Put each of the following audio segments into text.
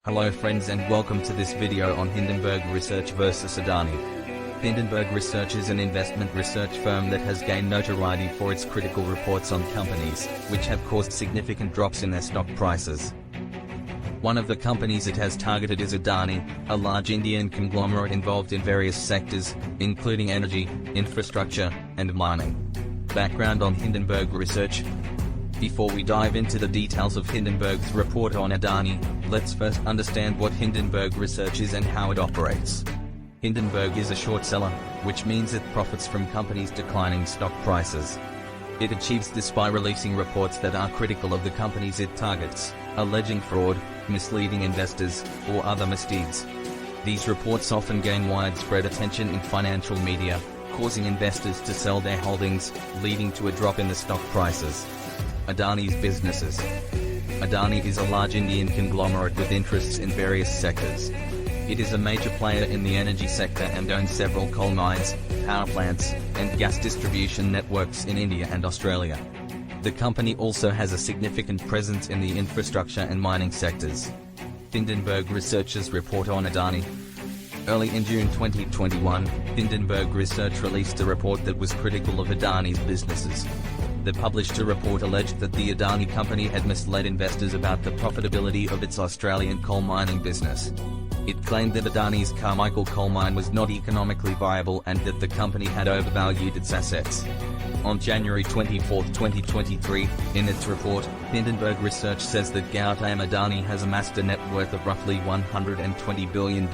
Hello friends and welcome to this video on Hindenburg Research vs Adani. Hindenburg Research is an investment research firm that has gained notoriety for its critical reports on companies, which have caused significant drops in their stock prices. One of the companies it has targeted is Adani, a large Indian conglomerate involved in various sectors, including energy, infrastructure, and mining. Background on Hindenburg Research. Before we dive into the details of Hindenburg's report on Adani, let's first understand what Hindenburg Research is and how it operates. Hindenburg is a short seller, which means it profits from companies' declining stock prices. It achieves this by releasing reports that are critical of the companies it targets, alleging fraud, misleading investors, or other misdeeds. These reports often gain widespread attention in financial media, causing investors to sell their holdings, leading to a drop in the stock prices. Adani's businesses. Adani is a large Indian conglomerate with interests in various sectors. It is a major player in the energy sector and owns several coal mines, power plants, and gas distribution networks in India and Australia. The company also has a significant presence in the infrastructure and mining sectors. Hindenburg Research's report on Adani. Early in June 2021, Hindenburg Research released a report that was critical of Adani's businesses. The published report alleged that the Adani company had misled investors about the profitability of its Australian coal mining business. It claimed that Adani's Carmichael coal mine was not economically viable and that the company had overvalued its assets. On January 24, 2023, in its report, Hindenburg Research says that Gautam Adani has amassed a net worth of roughly $120 billion,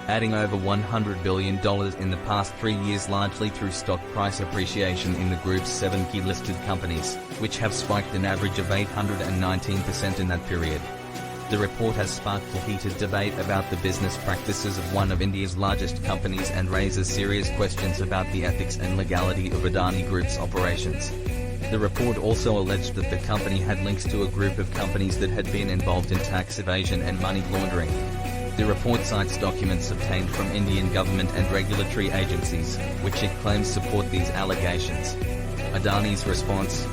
adding over $100 billion in the past 3 years, largely through stock price appreciation in the group's 7 key listed companies, which have spiked an average of 819% in that period. The report has sparked a heated debate about the business practices of one of India's largest companies and raises serious questions about the ethics and legality of Adani Group's operations. The report also alleged that the company had links to a group of companies that had been involved in tax evasion and money laundering. The report cites documents obtained from Indian government and regulatory agencies, which it claims support these allegations. Adani's response.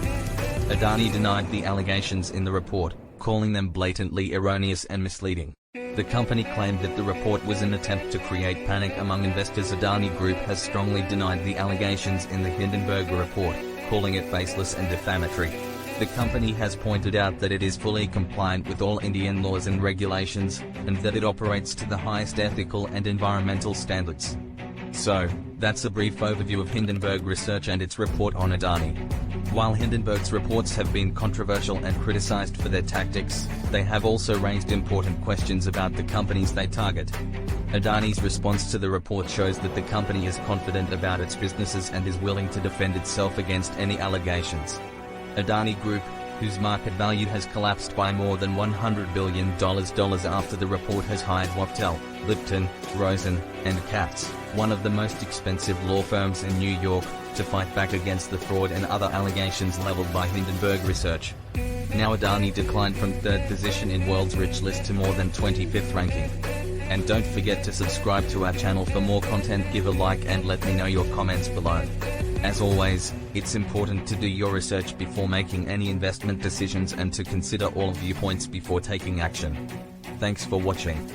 Adani denied the allegations in the report, calling them blatantly erroneous and misleading. The company claimed that the report was an attempt to create panic among investors. Adani Group has strongly denied the allegations in the Hindenburg report, calling it baseless and defamatory. The company has pointed out that it is fully compliant with all Indian laws and regulations, and that it operates to the highest ethical and environmental standards. So, that's a brief overview of Hindenburg Research and its report on Adani. While Hindenburg's reports have been controversial and criticized for their tactics, they have also raised important questions about the companies they target. Adani's response to the report shows that the company is confident about its businesses and is willing to defend itself against any allegations. Adani Group, whose market value has collapsed by more than $100 billion after the report, has hired Wachtel, Lipton, Rosen, and Katz, one of the most expensive law firms in New York, to fight back against the fraud and other allegations leveled by Hindenburg Research. Now Adani declined from 3rd position in world's rich list to more than 25th ranking. And don't forget to subscribe to our channel for more content. Give a like and let me know your comments below. As always, it's important to do your research before making any investment decisions and to consider all viewpoints before taking action. Thanks for watching.